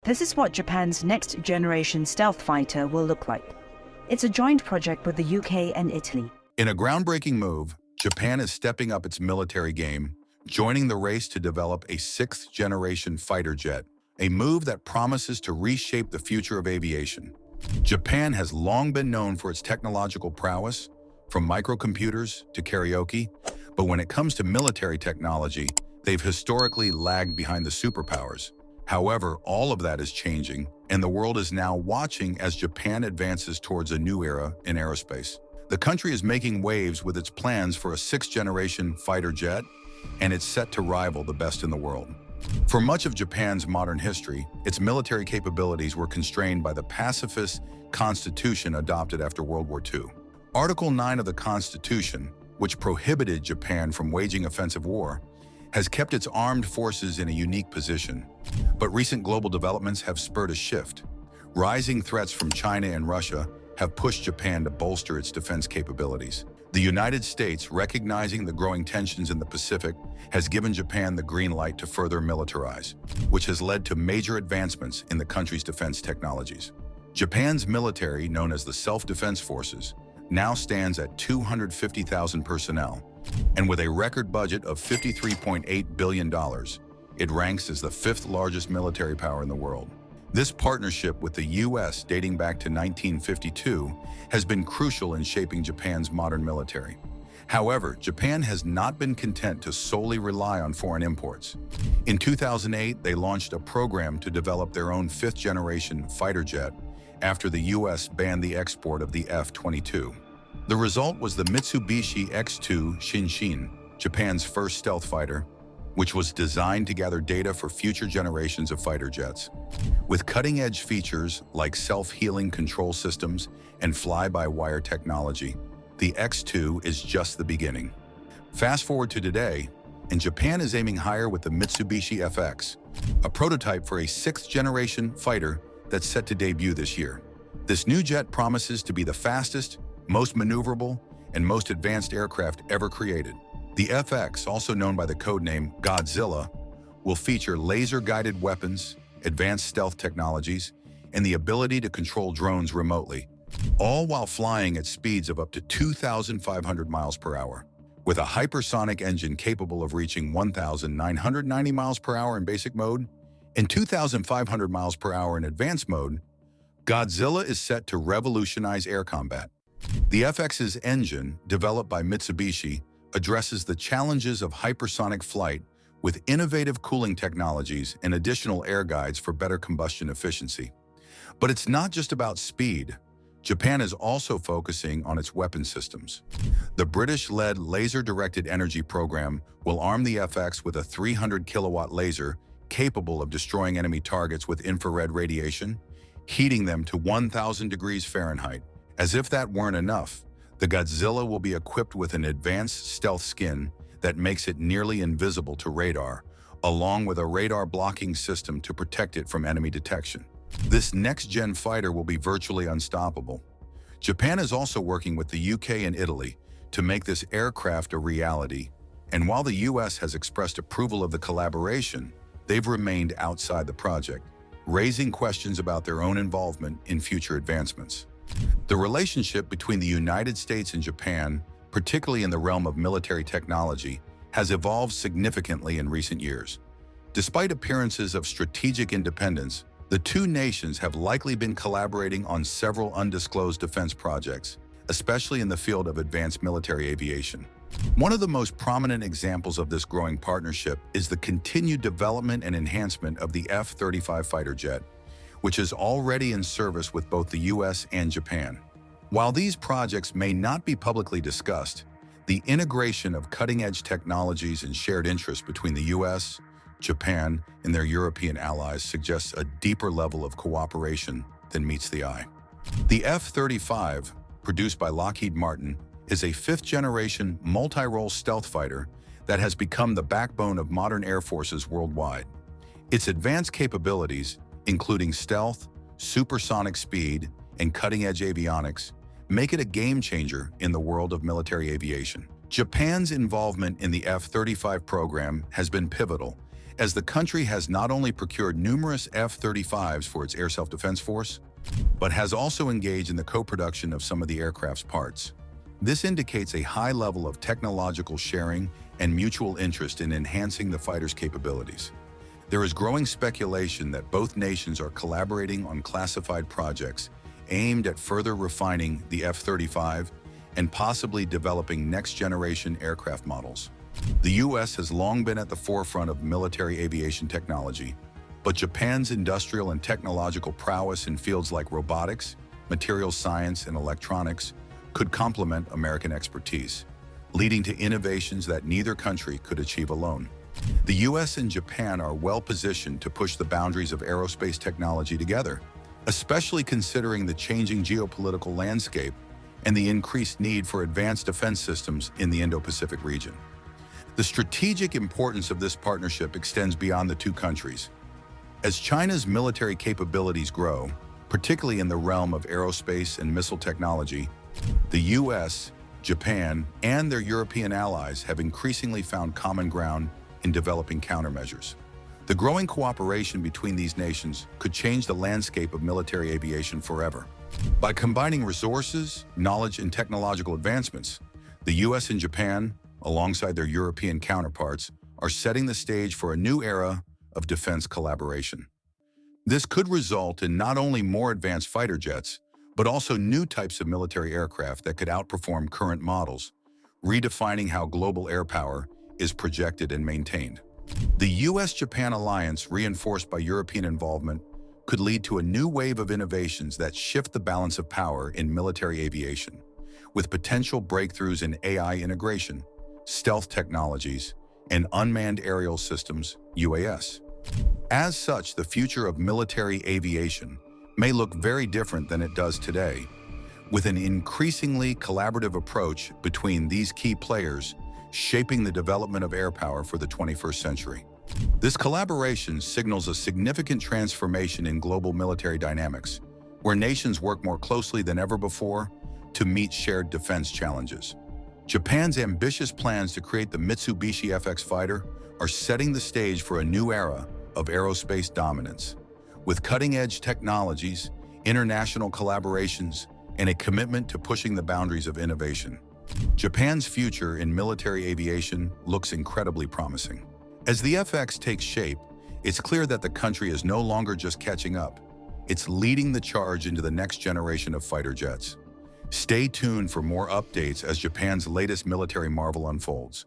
This is what Japan's next-generation stealth fighter will look like. It's a joint project with the UK and Italy. In a groundbreaking move, Japan is stepping up its military game, joining the race to develop a sixth-generation fighter jet, a move that promises to reshape the future of aviation. Japan has long been known for its technological prowess, from microcomputers to karaoke, but when it comes to military technology, they've historically lagged behind the superpowers. However, all of that is changing, and the world is now watching as Japan advances towards a new era in aerospace. The country is making waves with its plans for a sixth-generation fighter jet, and it's set to rival the best in the world. For much of Japan's modern history, its military capabilities were constrained by the pacifist constitution adopted after World War II. Article 9 of the Constitution, which prohibited Japan from waging offensive war, has kept its armed forces in a unique position. But recent global developments have spurred a shift. Rising threats from China and Russia have pushed Japan to bolster its defense capabilities. The United States, recognizing the growing tensions in the Pacific, has given Japan the green light to further militarize, which has led to major advancements in the country's defense technologies. Japan's military, known as the Self-Defense Forces, now stands at 250,000 personnel, and with a record budget of $53.8 billion, it ranks as the fifth largest military power in the world. This partnership with the U.S. dating back to 1952 has been crucial in shaping Japan's modern military. However, Japan has not been content to solely rely on foreign imports. In 2008, they launched a program to develop their own fifth-generation fighter jet after the U.S. banned the export of the F-22. The result was the Mitsubishi X-2 Shinshin, Japan's first stealth fighter, which was designed to gather data for future generations of fighter jets. With cutting-edge features like self-healing control systems and fly-by-wire technology, the X-2 is just the beginning. Fast forward to today, and Japan is aiming higher with the Mitsubishi FX, a prototype for a sixth-generation fighter that's set to debut this year. This new jet promises to be the fastest, most maneuverable, and most advanced aircraft ever created. The FX, also known by the codename Godzilla, will feature laser-guided weapons, advanced stealth technologies, and the ability to control drones remotely, all while flying at speeds of up to 2,500 miles per hour. With a hypersonic engine capable of reaching 1,990 miles per hour in basic mode and 2,500 miles per hour in advanced mode, Godzilla is set to revolutionize air combat. The FX's engine, developed by Mitsubishi, addresses the challenges of hypersonic flight with innovative cooling technologies and additional air guides for better combustion efficiency. But it's not just about speed. Japan is also focusing on its weapon systems. The British-led Laser-Directed Energy Program will arm the FX with a 300-kilowatt laser capable of destroying enemy targets with infrared radiation, heating them to 1,000 degrees Fahrenheit. As if that weren't enough, the Godzilla will be equipped with an advanced stealth skin that makes it nearly invisible to radar, along with a radar blocking system to protect it from enemy detection. This next-gen fighter will be virtually unstoppable. Japan is also working with the UK and Italy to make this aircraft a reality, and while the US has expressed approval of the collaboration, they've remained outside the project, raising questions about their own involvement in future advancements. The relationship between the United States and Japan, particularly in the realm of military technology, has evolved significantly in recent years. Despite appearances of strategic independence, the two nations have likely been collaborating on several undisclosed defense projects, especially in the field of advanced military aviation. One of the most prominent examples of this growing partnership is the continued development and enhancement of the F-35 fighter jet, which is already in service with both the US and Japan. While these projects may not be publicly discussed, the integration of cutting-edge technologies and shared interests between the US, Japan, and their European allies suggests a deeper level of cooperation than meets the eye. The F-35, produced by Lockheed Martin, is a fifth-generation multi-role stealth fighter that has become the backbone of modern air forces worldwide. Its advanced capabilities, including stealth, supersonic speed, and cutting-edge avionics, make it a game-changer in the world of military aviation. Japan's involvement in the F-35 program has been pivotal, as the country has not only procured numerous F-35s for its air self-defense force, but has also engaged in the co-production of some of the aircraft's parts. This indicates a high level of technological sharing and mutual interest in enhancing the fighter's capabilities. There is growing speculation that both nations are collaborating on classified projects aimed at further refining the F-35 and possibly developing next-generation aircraft models. The U.S. has long been at the forefront of military aviation technology, but Japan's industrial and technological prowess in fields like robotics, materials science, and electronics could complement American expertise, leading to innovations that neither country could achieve alone. The U.S. and Japan are well positioned to push the boundaries of aerospace technology together, especially considering the changing geopolitical landscape and the increased need for advanced defense systems in the Indo-Pacific region. The strategic importance of this partnership extends beyond the two countries. As China's military capabilities grow, particularly in the realm of aerospace and missile technology, the U.S., Japan, and their European allies have increasingly found common ground in developing countermeasures. The growing cooperation between these nations could change the landscape of military aviation forever. By combining resources, knowledge, and technological advancements, the U.S. and Japan, alongside their European counterparts, are setting the stage for a new era of defense collaboration. This could result in not only more advanced fighter jets, but also new types of military aircraft that could outperform current models, redefining how global air power is projected and maintained. The U.S.-Japan alliance, reinforced by European involvement, could lead to a new wave of innovations that shift the balance of power in military aviation, with potential breakthroughs in AI integration, stealth technologies, and unmanned aerial systems, UAS. As such, the future of military aviation may look very different than it does today, with an increasingly collaborative approach between these key players shaping the development of air power for the 21st century. This collaboration signals a significant transformation in global military dynamics, where nations work more closely than ever before to meet shared defense challenges. Japan's ambitious plans to create the Mitsubishi FX fighter are setting the stage for a new era of aerospace dominance. With cutting-edge technologies, international collaborations, and a commitment to pushing the boundaries of innovation, Japan's future in military aviation looks incredibly promising. As the FX takes shape, it's clear that the country is no longer just catching up. It's leading the charge into the next generation of fighter jets. Stay tuned for more updates as Japan's latest military marvel unfolds.